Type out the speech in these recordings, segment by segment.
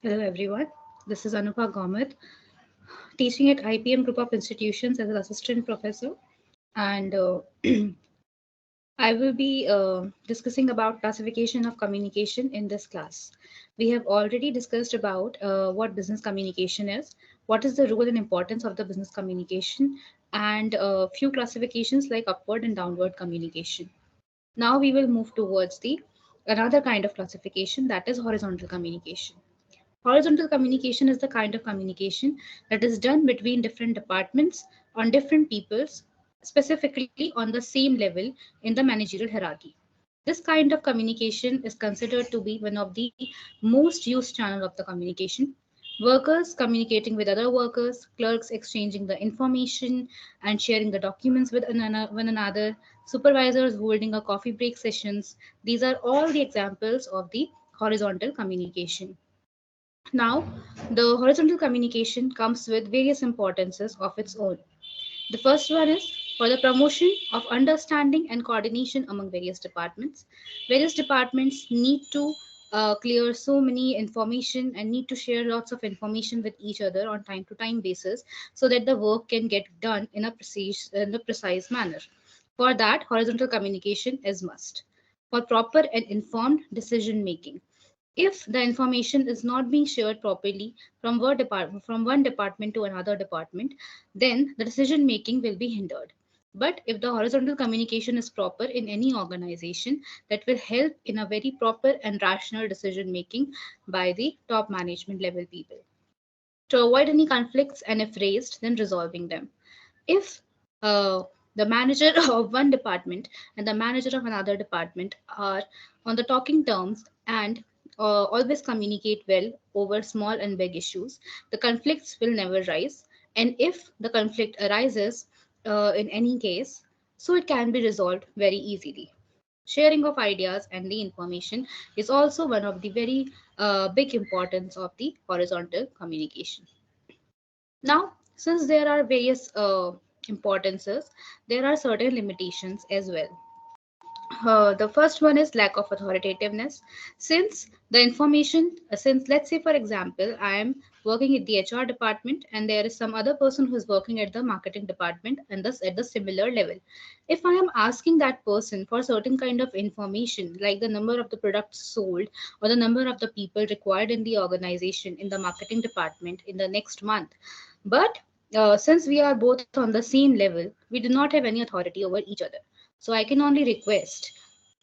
Hello everyone, this is Anubha Gaumat, teaching at IPM Group of Institutions as an assistant professor, and I will be discussing about classification of communication in this class. We have already discussed about what business communication is, what is the role and importance of the business communication, and a few classifications like upward and downward communication. Now we will move towards the another kind of classification, that is horizontal communication. Horizontal communication is the kind of communication that is done between different departments on different peoples, specifically on the same level in the managerial hierarchy. This kind of communication is considered to be one of the most used channel of the communication. Workers communicating with other workers, clerks exchanging the information and sharing the documents with one another, supervisors holding a coffee break sessions. These are all the examples of the horizontal communication. Now, the horizontal communication comes with various importances of its own. The first one is for the promotion of understanding and coordination among various departments. Various departments need to clear so many information and need to share lots of information with each other on time to time basis so that the work can get done in a precise manner. For that, horizontal communication is must. For proper and informed decision making, if the information is not being shared properly from one department to another department, then the decision making will be hindered. But if the horizontal communication is proper in any organization, that will help in a very proper and rational decision making by the top management level people to avoid any conflicts, and if raised, then resolving them. If the manager of one department and the manager of another department are on the talking terms and always communicate well over small and big issues, the conflicts will never rise. And if the conflict arises in any case, so it can be resolved very easily. Sharing of ideas and the information is also one of the very big importance of the horizontal communication. Now, since there are various importances, there are certain limitations as well. The first one is lack of authoritativeness. Since the information, since let's say, for example, I am working at the HR department and there is some other person who is working at the marketing department and thus at the similar level. If I am asking that person for certain kind of information, like the number of the products sold or the number of the people required in the organization in the marketing department in the next month, but since we are both on the same level, we do not have any authority over each other. So I can only request,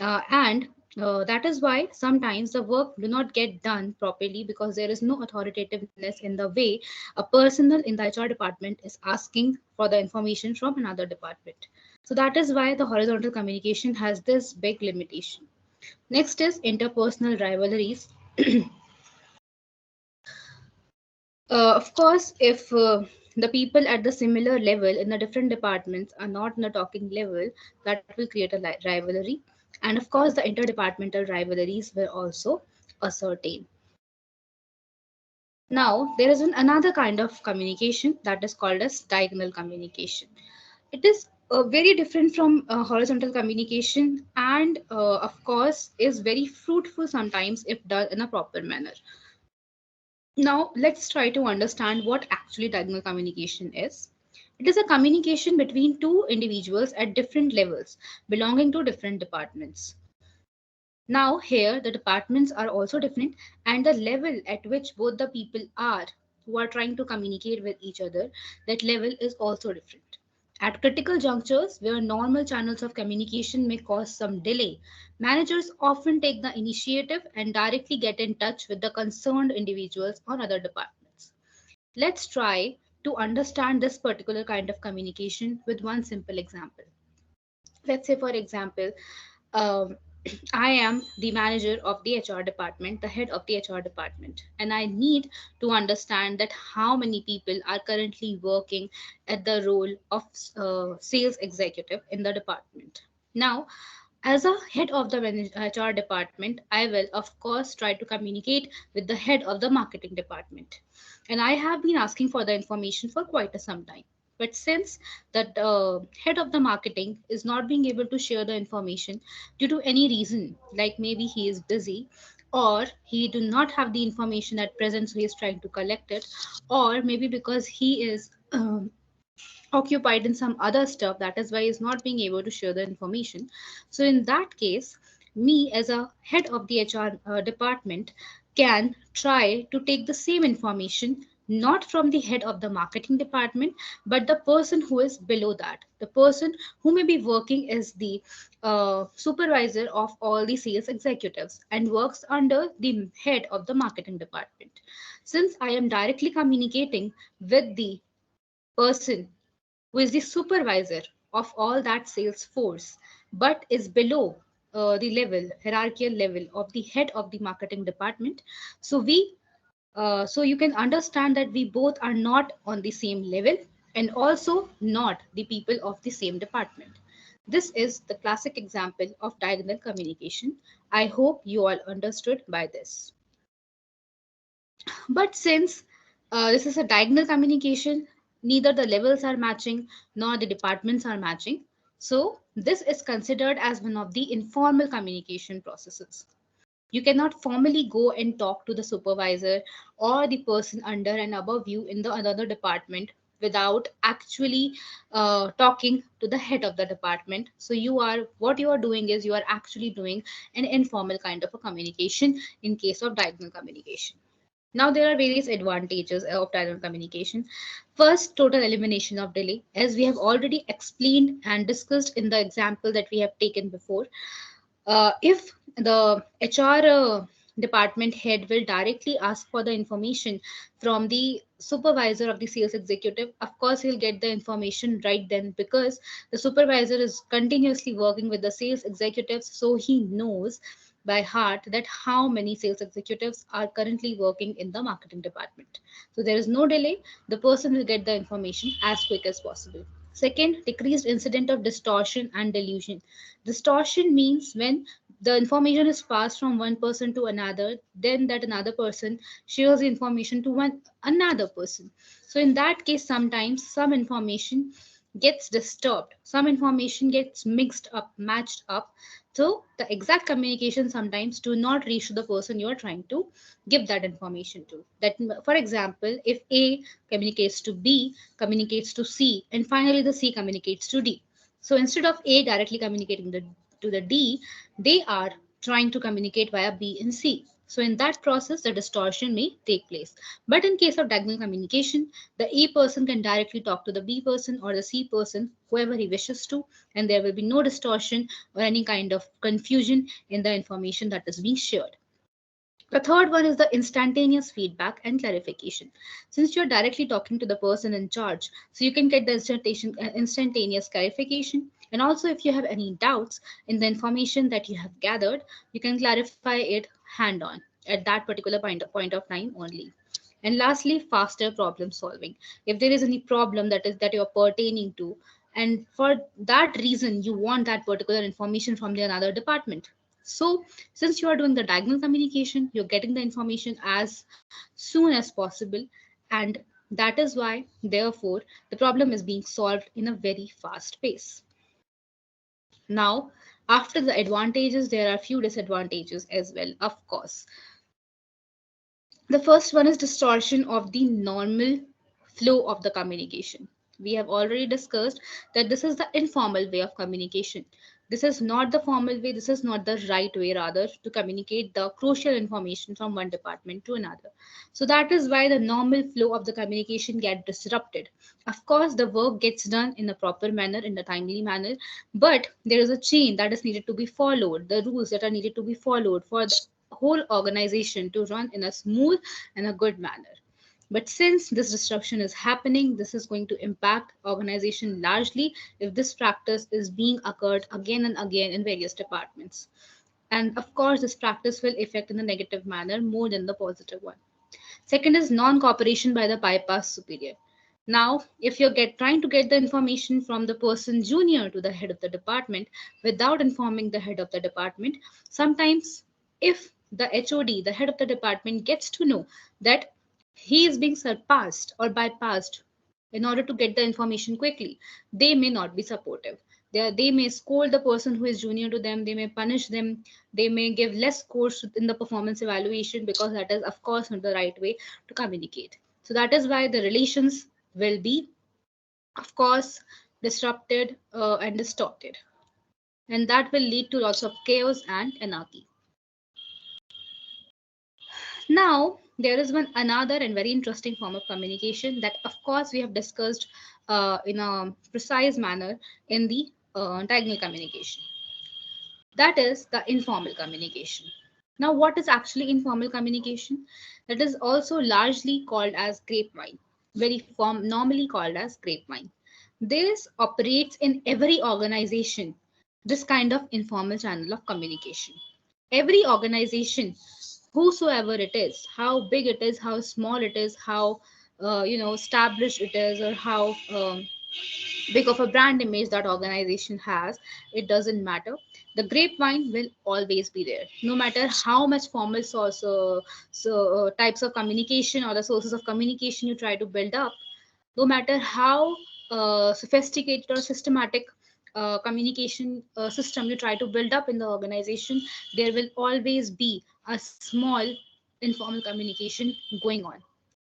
and that is why sometimes the work do not get done properly because there is no authoritativeness in the way a personal in the HR department is asking for the information from another department. So that is why the horizontal communication has this big limitation. Next is interpersonal rivalries. Of course, if the people at the similar level in the different departments are not in a talking level, that will create a rivalry. And of course, the interdepartmental rivalries will also ascertain. Now, there is another kind of communication that is called as diagonal communication. It is very different from horizontal communication and, of course, is very fruitful sometimes if done in a proper manner. Now, let's try to understand what actually diagonal communication is. It is a communication between two individuals at different levels, belonging to different departments. Now, here the departments are also different, and the level at which both the people are who are trying to communicate with each other, that level is also different. At critical junctures where normal channels of communication may cause some delay, managers often take the initiative and directly get in touch with the concerned individuals or other departments. Let's try to understand this particular kind of communication with one simple example. Let's say, for example, um, I am the manager of the HR department, the head of the HR department, and I need to understand that how many people are currently working at the role of sales executive in the department. Now, as a head of the HR department, I will, of course, try to communicate with the head of the marketing department. And I have been asking for the information for quite some time. But since that head of the marketing is not being able to share the information due to any reason, like maybe he is busy, or he do not have the information at present, so he is trying to collect it, or maybe because he is occupied in some other stuff, that is why he's not being able to share the information. So in that case, me as a head of the HR department can try to take the same information, not from the head of the marketing department, but the person who is below that, the person who may be working as the supervisor of all the sales executives and works under the head of the marketing department. Since I am directly communicating with the person who is the supervisor of all that sales force, but is below the level, hierarchical level of the head of the marketing department. So you can understand that we both are not on the same level and also not the people of the same department. This is the classic example of diagonal communication. I hope you all understood by this. But since this is a diagonal communication, neither the levels are matching nor the departments are matching. So this is considered as one of the informal communication processes. You cannot formally go and talk to the supervisor or the person under and above you in the another department without actually talking to the head of the department. So what you are doing is you are actually doing an informal kind of a communication in case of diagonal communication. Now, there are various advantages of diagonal communication. First, total elimination of delay, as we have already explained and discussed in the example that we have taken before. If the HR department head will directly ask for the information from the supervisor of the sales executive, of course, he'll get the information right then, because the supervisor is continuously working with the sales executives, so he knows by heart that how many sales executives are currently working in the marketing department. So there is no delay. The person will get the information as quick as possible. Second, decreased incident of distortion and delusion. Distortion means when the information is passed from one person to another, then that another person shares the information to one another person. So in that case, sometimes some information gets disturbed, some information gets mixed up, matched up. So the exact communication sometimes do not reach to the person you are trying to give that information to. That, for example, if A communicates to B, communicates to C, and finally the C communicates to D. So instead of A directly communicating to the D, they are trying to communicate via B and C. So in that process, the distortion may take place. But in case of diagonal communication, the A person can directly talk to the B person or the C person, whoever he wishes to, and there will be no distortion or any kind of confusion in the information that is being shared. The third one is the instantaneous feedback and clarification. Since you're directly talking to the person in charge, so you can get the instantaneous clarification. And also, if you have any doubts in the information that you have gathered, you can clarify it hand on at that particular point of time only. And lastly, faster problem solving. If there is any problem that you're pertaining to, and for that reason you want that particular information from the another department, so since you are doing the diagonal communication, you're getting the information as soon as possible, and that is why, therefore, the problem is being solved in a very fast pace. Now, after the advantages, there are few disadvantages as well, of course. The first one is distortion of the normal flow of the communication. We have already discussed that this is the informal way of communication. This is not the formal way, this is not the right way, rather, to communicate the crucial information from one department to another. So that is why the normal flow of the communication gets disrupted. Of course, the work gets done in a proper manner, in a timely manner, but there is a chain that is needed to be followed, the rules that are needed to be followed for the whole organization to run in a smooth and a good manner. But since this disruption is happening, this is going to impact organization largely if this practice is being occurred again and again in various departments. And of course, this practice will affect in a negative manner more than the positive one. Second is non-cooperation by the bypass superior. Now, if you're trying to get the information from the person junior to the head of the department without informing the head of the department, sometimes if the HOD, the head of the department, gets to know that he is being surpassed or bypassed in order to get the information quickly, they may not be supportive. They may scold the person who is junior to them, they may punish them, they may give less scores in the performance evaluation, because that is, of course, not the right way to communicate. So that is why the relations will be, of course, disrupted and distorted. And that will lead to lots of chaos and anarchy. Now, there is one another and very interesting form of communication that, of course, we have discussed in a precise manner in the diagonal communication. That is the informal communication. Now, what is actually informal communication? That is also largely called as grapevine, normally called as grapevine. This operates in every organization, this kind of informal channel of communication. Every organization, whosoever it is, how big it is, how small it is, how established it is, or how big of a brand image that organization has, it doesn't matter. The grapevine will always be there, no matter how much formal types of communication or the sources of communication you try to build up, no matter how sophisticated or systematic communication system you try to build up in the organization, there will always be a small informal communication going on.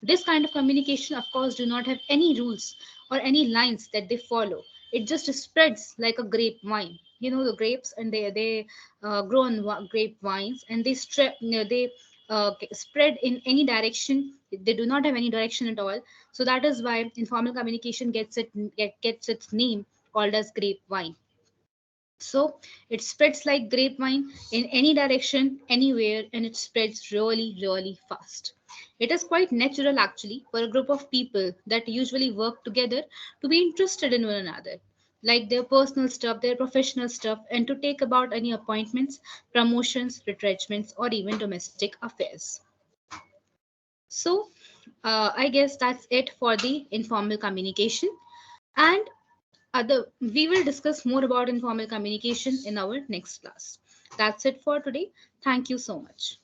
This kind of communication, of course, do not have any rules or any lines that they follow. It just spreads like a grapevine. You know the grapes, and they grow on grapevines, and they spread in any direction. They do not have any direction at all. So that is why informal communication gets its name called as grapevine. So it spreads like grapevine in any direction, anywhere, and it spreads really, really fast. It is quite natural actually for a group of people that usually work together to be interested in one another, like their personal stuff, their professional stuff, and to take about any appointments, promotions, retrenchments, or even domestic affairs. So I guess that's it for the informal communication. And we will discuss more about informal communication in our next class. That's it for today. Thank you so much.